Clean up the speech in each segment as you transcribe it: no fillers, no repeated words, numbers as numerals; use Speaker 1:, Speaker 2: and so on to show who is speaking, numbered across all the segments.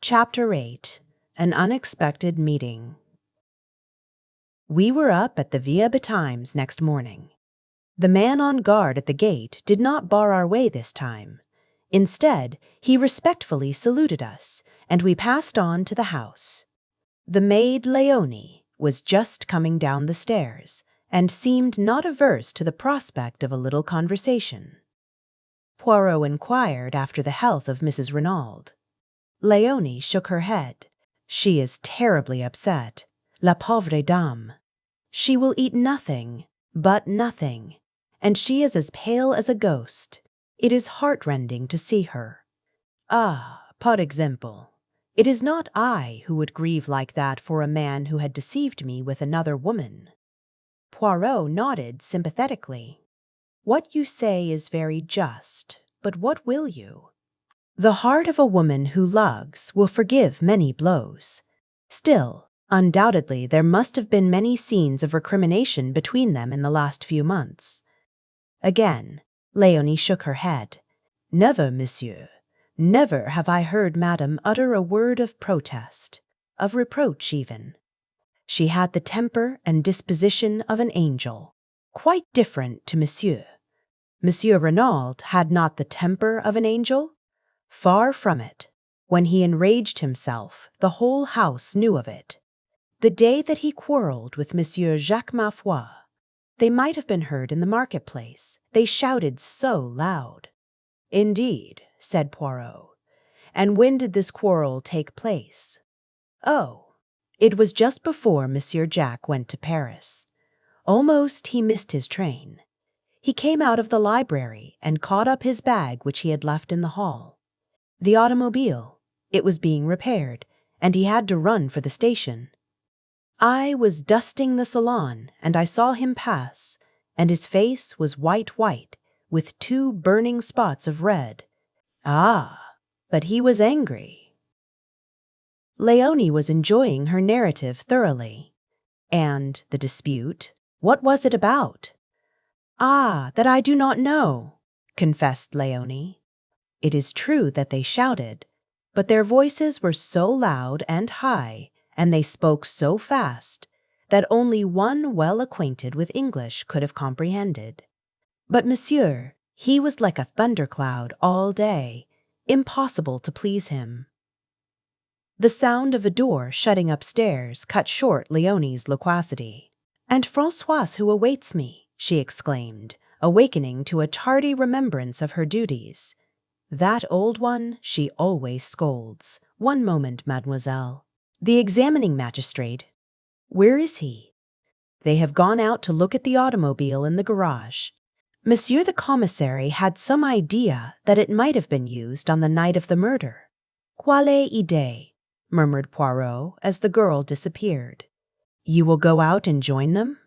Speaker 1: Chapter 8. An Unexpected Meeting. We were up at the Via Betimes next morning. The man on guard at the gate did not bar our way this time. Instead, he respectfully saluted us, and we passed on to the house. The maid Leonie was just coming down the stairs, and seemed not averse to the prospect of a little conversation. Poirot inquired after the health of Mrs. Renaud. Leonie shook her head. She is terribly upset. La pauvre dame. She will eat nothing, but nothing, and she is as pale as a ghost. It is heartrending to see her. Ah, par exemple. It is not I who would grieve like that for a man who had deceived me with another woman. Poirot nodded sympathetically. What you say is very just, but what will you? The heart of a woman who loves will forgive many blows. Still, undoubtedly there must have been many scenes of recrimination between them in the last few months. Again, Leonie shook her head. Never, monsieur. Never have I heard Madame utter a word of protest, of reproach even. She had the temper and disposition of an angel, quite different to monsieur. Monsieur Renaud had not the temper of an angel? Far from it. When he enraged himself, the whole house knew of it. The day that he quarrelled with Monsieur Jacques Mafoy, they might have been heard in the marketplace. They shouted so loud. Indeed, said Poirot. And when did this quarrel take place? Oh, it was just before Monsieur Jacques went to Paris. Almost he missed his train. He came out of the library and caught up his bag which he had left in the hall. The automobile, it was being repaired, and he had to run for the station. I was dusting the salon, and I saw him pass, and his face was white, with 2 burning spots of red. Ah, but he was angry. Leonie was enjoying her narrative thoroughly. And the dispute, what was it about? Ah, that I do not know, confessed Leonie. It is true that they shouted, but their voices were so loud and high, and they spoke so fast, that only one well acquainted with English could have comprehended. But monsieur, he was like a thundercloud all day, impossible to please him. The sound of a door shutting upstairs cut short Leonie's loquacity. And Françoise who awaits me, she exclaimed, awakening to a tardy remembrance of her duties. That old one she always scolds. One moment, mademoiselle. The examining magistrate. Where is he? They have gone out to look at the automobile in the garage. Monsieur the commissary had some idea that it might have been used on the night of the murder. Quelle idée? Murmured Poirot as the girl disappeared. You will go out and join them?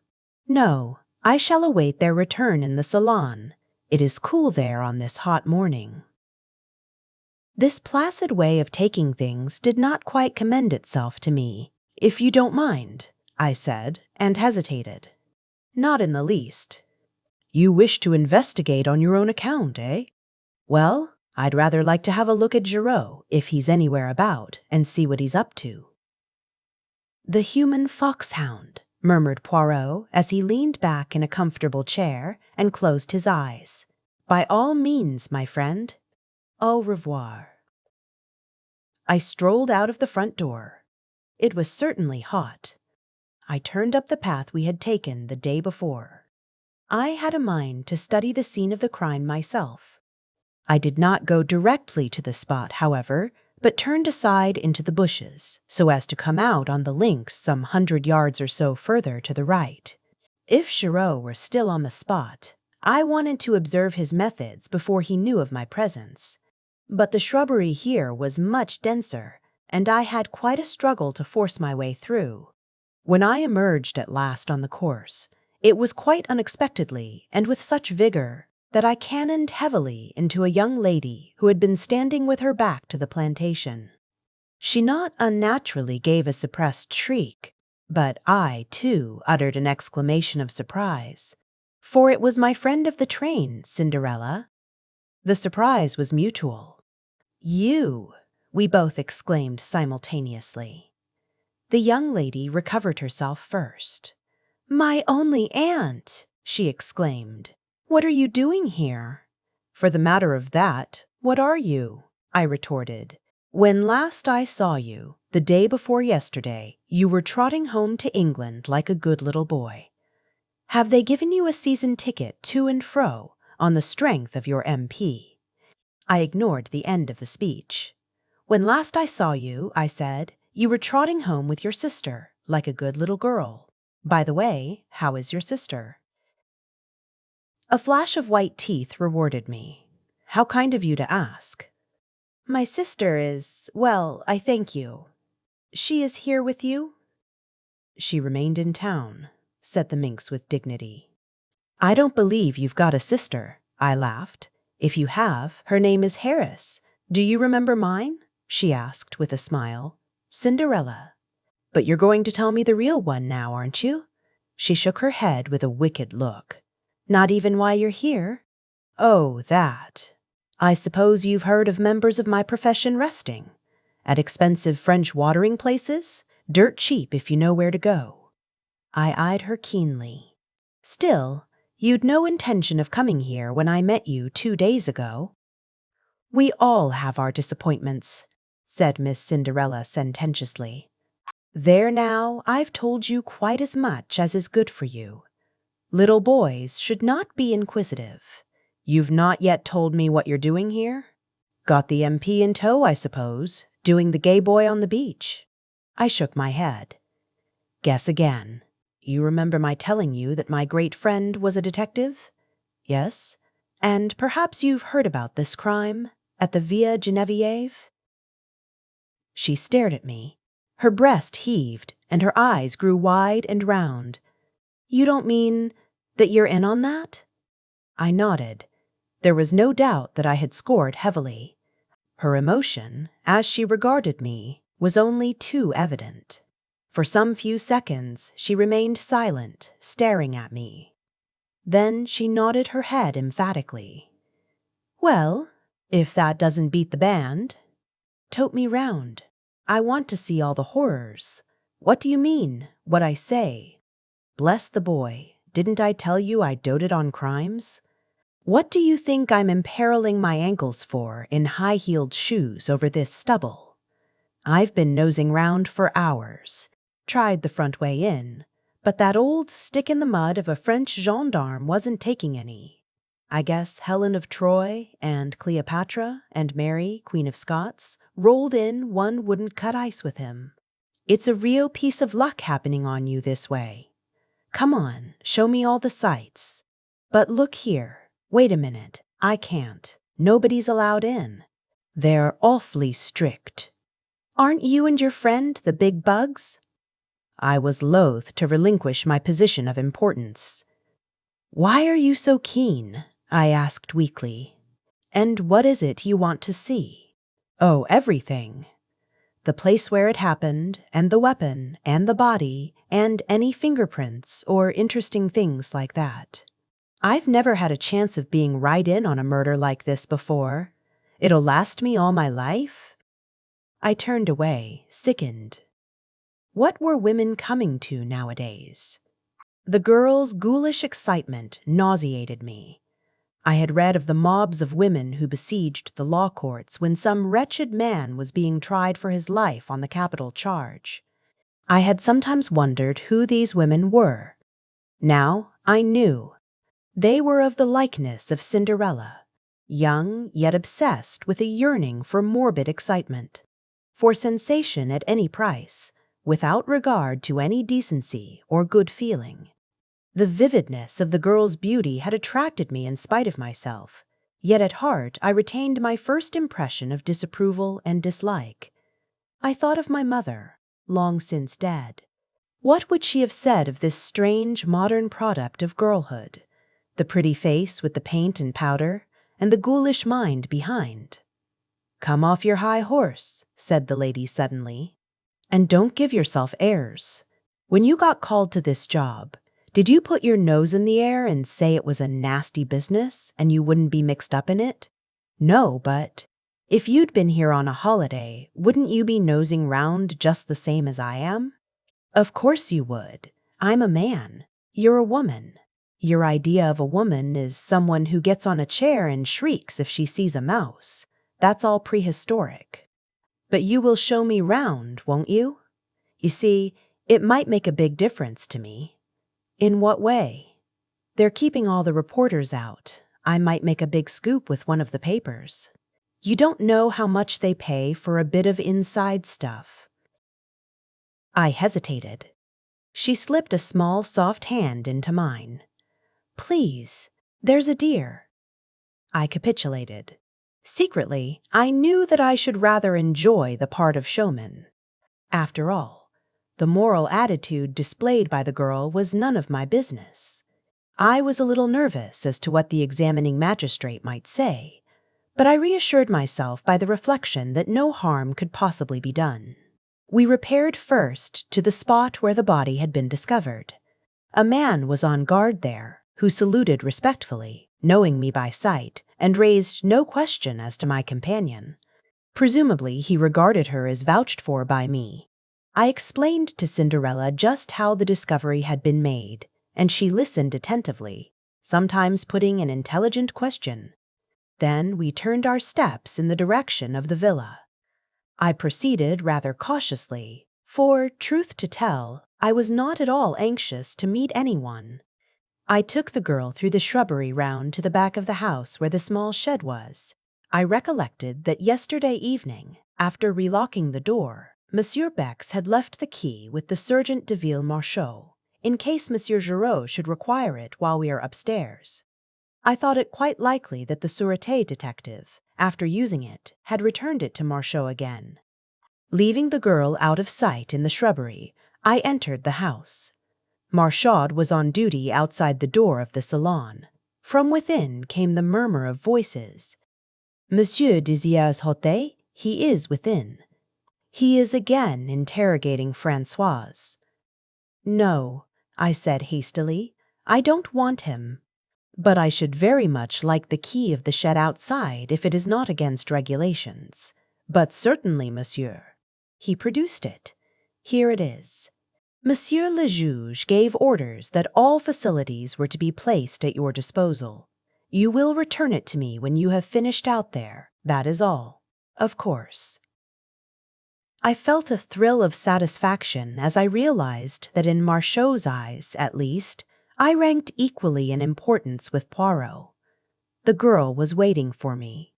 Speaker 1: No, I shall await their return in the salon. It is cool there on this hot morning. This placid way of taking things did not quite commend itself to me. If you don't mind, I said, and hesitated. Not in the least. You wish to investigate on your own account, eh? Well, I'd rather like to have a look at Giraud, if he's anywhere about, and see what he's up to. The human foxhound, murmured Poirot as he leaned back in a comfortable chair and closed his eyes. By all means, my friend. Au revoir. I strolled out of the front door. It was certainly hot. I turned up the path we had taken the day before. I had a mind to study the scene of the crime myself. I did not go directly to the spot, however, but turned aside into the bushes, so as to come out on the links some 100 yards or so further to the right. If Giraud were still on the spot, I wanted to observe his methods before he knew of my presence. But the shrubbery here was much denser, and I had quite a struggle to force my way through. When I emerged at last on the course, it was quite unexpectedly and with such vigor that I cannoned heavily into a young lady who had been standing with her back to the plantation. She not unnaturally gave a suppressed shriek, but I, too, uttered an exclamation of surprise. For it was my friend of the train, Cinderella. The surprise was mutual. You! we both exclaimed simultaneously. The young lady recovered herself first. "My only aunt!" she exclaimed. "What are you doing here?" "For the matter of that, what are you?" I retorted. "When last I saw you, the day before yesterday, you were trotting home to England like a good little boy. Have they given you a season ticket to and fro on the strength of your MP?" I ignored the end of the speech. "When last I saw you," I said, "you were trotting home with your sister, like a good little girl. By the way, how is your sister?" A flash of white teeth rewarded me. "How kind of you to ask." "My sister is, well, I thank you. She is here with you?" "She remained in town," said the minx with dignity. "I don't believe you've got a sister," I laughed. "If you have, her name is Harris. Do you remember mine?" she asked with a smile. "Cinderella. But you're going to tell me the real one now, aren't you?" She shook her head with a wicked look. "Not even why you're here?" "Oh, that. I suppose you've heard of members of my profession resting at expensive French watering places, dirt cheap if you know where to go." I eyed her keenly. "Still, you'd no intention of coming here when I met you 2 days ago." "We all have our disappointments," said Miss Cinderella sententiously. "There now, I've told you quite as much as is good for you. Little boys should not be inquisitive. You've not yet told me what you're doing here? Got the MP in tow, I suppose, doing the gay boy on the beach." I shook my head. "Guess again. You remember my telling you that my great friend was a detective?" "Yes. And perhaps you've heard about this crime at the Via Genevieve?" She stared at me. Her breast heaved, and her eyes grew wide and round. "You don't mean that you're in on that?" I nodded. There was no doubt that I had scored heavily. Her emotion, as she regarded me, was only too evident. For some few seconds she remained silent, staring at me. Then she nodded her head emphatically. "Well, if that doesn't beat the band. Tote me round. I want to see all the horrors. What do you mean, what I say?" Bless the boy, didn't I tell you I doted on crimes? "What do you think I'm imperiling my ankles for in high-heeled shoes over this stubble? I've been nosing round for hours. Tried the front way in, but that old stick-in-the-mud of a French gendarme wasn't taking any. I guess Helen of Troy and Cleopatra and Mary, Queen of Scots, rolled in one wouldn't cut ice with him. It's a real piece of luck happening on you this way. Come on, show me all the sights. But look here, wait a minute, I can't. Nobody's allowed in. They're awfully strict. Aren't you and your friend the big bugs?" I was loath to relinquish my position of importance. "Why are you so keen?" I asked weakly. "And what is it you want to see?" "Oh, everything. The place where it happened, and the weapon, and the body, and any fingerprints or interesting things like that. I've never had a chance of being right in on a murder like this before. It'll last me all my life." I turned away, sickened. What were women coming to nowadays? The girl's ghoulish excitement nauseated me. I had read of the mobs of women who besieged the law courts when some wretched man was being tried for his life on the capital charge. I had sometimes wondered who these women were. Now I knew. They were of the likeness of Cinderella, young yet obsessed with a yearning for morbid excitement, for sensation at any price, without regard to any decency or good feeling. The vividness of the girl's beauty had attracted me in spite of myself, yet at heart I retained my first impression of disapproval and dislike. I thought of my mother, long since dead. What would she have said of this strange modern product of girlhood? The pretty face with the paint and powder, and the ghoulish mind behind. "Come off your high horse," said the lady suddenly, "and don't give yourself airs. When you got called to this job, did you put your nose in the air and say it was a nasty business and you wouldn't be mixed up in it? No, but If you'd been here on a holiday, wouldn't you be nosing round just the same as I am? Of course you would. I'm a man. You're a woman. Your idea of a woman is someone who gets on a chair and shrieks if she sees a mouse. That's all prehistoric. But you will show me round, won't you? You see, it might make a big difference to me. In what way? They're keeping all the reporters out. I might make a big scoop with one of the papers. You don't know how much they pay for a bit of inside stuff. I hesitated. She slipped a small, soft hand into mine. Please, there's a dear. I capitulated. Secretly, I knew that I should rather enjoy the part of showman. After all, the moral attitude displayed by the girl was none of my business. I was a little nervous as to what the examining magistrate might say, but I reassured myself by the reflection that no harm could possibly be done. We repaired first to the spot where the body had been discovered. A man was on guard there, who saluted respectfully, knowing me by sight, and raised no question as to my companion. Presumably, he regarded her as vouched for by me. I explained to Cinderella just how the discovery had been made, and she listened attentively, sometimes putting an intelligent question. Then we turned our steps in the direction of the villa. I proceeded rather cautiously, for, truth to tell, I was not at all anxious to meet anyone. I took the girl through the shrubbery round to the back of the house where the small shed was. I recollected that yesterday evening, after relocking the door, Monsieur Bex had left the key with the Sergeant de Ville Marchot, in case Monsieur Giraud should require it while we are upstairs. I thought it quite likely that the Sûreté detective, after using it, had returned it to Marchot again. Leaving the girl out of sight in the shrubbery, I entered the house. Marchot was on duty outside the door of the salon. From within came the murmur of voices. Monsieur désires hôte? He is within. He is again interrogating Françoise. No, I said hastily, I don't want him. But I should very much like the key of the shed outside if it is not against regulations. But certainly, monsieur. He produced it. Here it is. Monsieur le Juge gave orders that all facilities were to be placed at your disposal. You will return it to me when you have finished out there, that is all. Of course. I felt a thrill of satisfaction as I realized that in Marchot's eyes, at least, I ranked equally in importance with Poirot. The girl was waiting for me.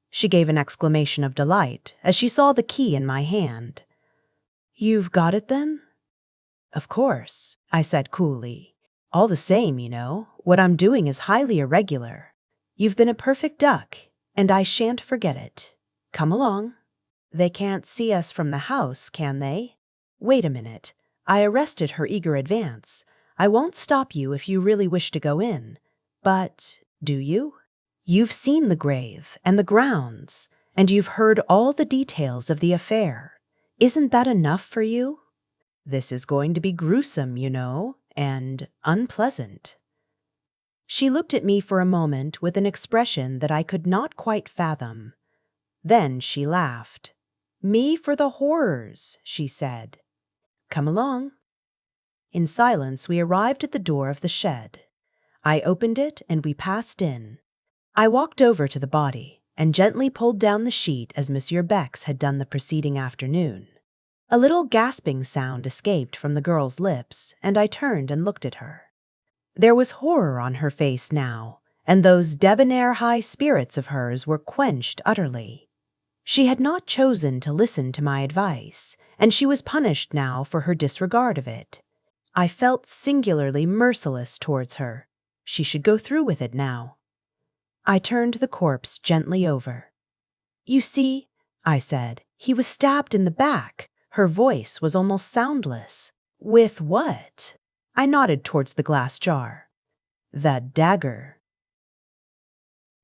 Speaker 1: She gave an exclamation of delight as she saw the key in my hand. You've got it then? Of course, I said coolly. All the same, you know, what I'm doing is highly irregular. You've been a perfect duck, and I shan't forget it. Come along. They can't see us from the house, can they? Wait a minute. I arrested her eager advance. I won't stop you if you really wish to go in. But, do you? You've seen the grave and the grounds, and you've heard all the details of the affair. Isn't that enough for you? This is going to be gruesome, you know, and unpleasant. She looked at me for a moment with an expression that I could not quite fathom. Then she laughed. Me for the horrors, she said. Come along. In silence, we arrived at the door of the shed. I opened it and we passed in. I walked over to the body and gently pulled down the sheet as Monsieur Bex had done the preceding afternoon. A little gasping sound escaped from the girl's lips, and I turned and looked at her. There was horror on her face now, and those debonair high spirits of hers were quenched utterly. She had not chosen to listen to my advice, and she was punished now for her disregard of it. I felt singularly merciless towards her. She should go through with it now. I turned the corpse gently over. You see, I said, he was stabbed in the back. Her voice was almost soundless. With what? I nodded towards the glass jar. That dagger.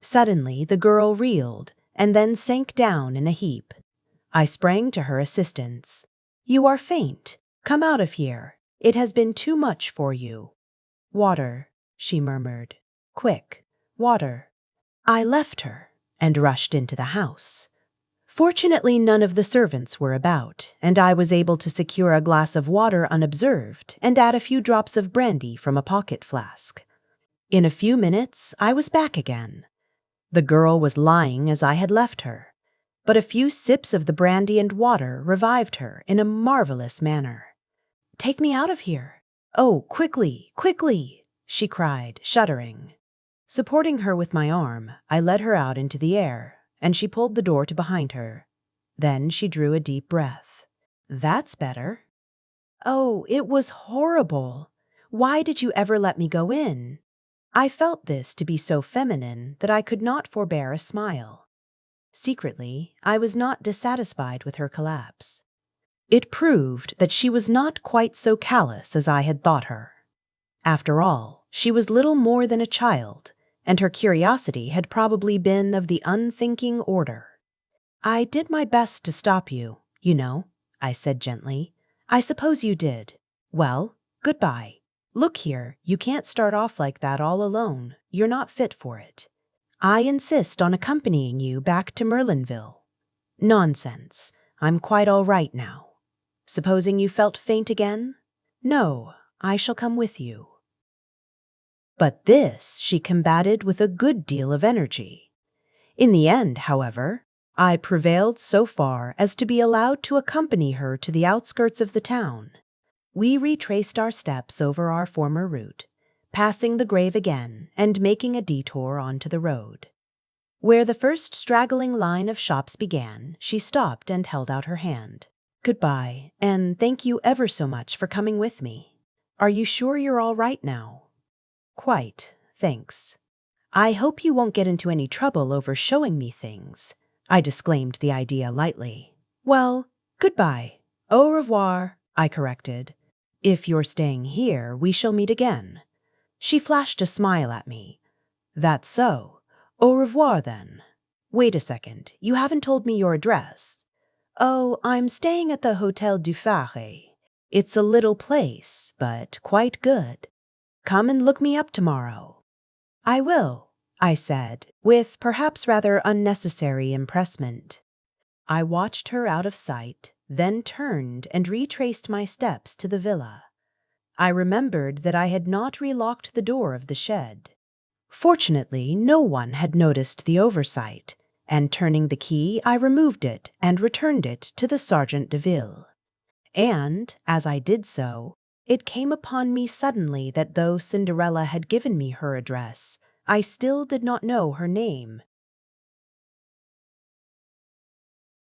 Speaker 1: Suddenly the girl reeled and then sank down in a heap. I sprang to her assistance. You are faint. Come out of here. It has been too much for you. Water, she murmured. Quick, water. I left her and rushed into the house. Fortunately, none of the servants were about, and I was able to secure a glass of water unobserved and add a few drops of brandy from a pocket flask. In a few minutes, I was back again. The girl was lying as I had left her, but a few sips of the brandy and water revived her in a marvelous manner. "Take me out of here! Oh, quickly, quickly!" she cried, shuddering. Supporting her with my arm, I led her out into the air, and she pulled the door to behind her. Then she drew a deep breath. "That's better." "Oh, it was horrible! Why did you ever let me go in?" I felt this to be so feminine that I could not forbear a smile. Secretly, I was not dissatisfied with her collapse. It proved that she was not quite so callous as I had thought her. After all, she was little more than a child, and her curiosity had probably been of the unthinking order. "I did my best to stop you, you know," I said gently. "I suppose you did. Well, goodbye. Look here, you can't start off like that all alone. You're not fit for it. I insist on accompanying you back to Merlinville." "Nonsense. I'm quite all right now." "Supposing you felt faint again?" "No, I shall come with you." But this she combated with a good deal of energy. In the end, however, I prevailed so far as to be allowed to accompany her to the outskirts of the town. We retraced our steps over our former route, passing the grave again and making a detour onto the road. Where the first straggling line of shops began, she stopped and held out her hand. "Goodbye, and thank you ever so much for coming with me. Are you sure you're all right now?" "Quite, thanks." "I hope you won't get into any trouble over showing me things." I disclaimed the idea lightly. "Well, goodbye. Au revoir," I corrected. "If you're staying here, we shall meet again." She flashed a smile at me. "That's so. Au revoir, then. Wait a second, you haven't told me your address." "Oh, I'm staying at the Hôtel du Phare. It's a little place, but quite good. Come and look me up tomorrow." "I will," I said, with perhaps rather unnecessary empressement. I watched her out of sight, then turned and retraced my steps to the villa. I remembered that I had not relocked the door of the shed. Fortunately, no one had noticed the oversight, and turning the key, I removed it and returned it to the Sergeant de Ville. And, as I did so, it came upon me suddenly that though Cinderella had given me her address, I still did not know her name,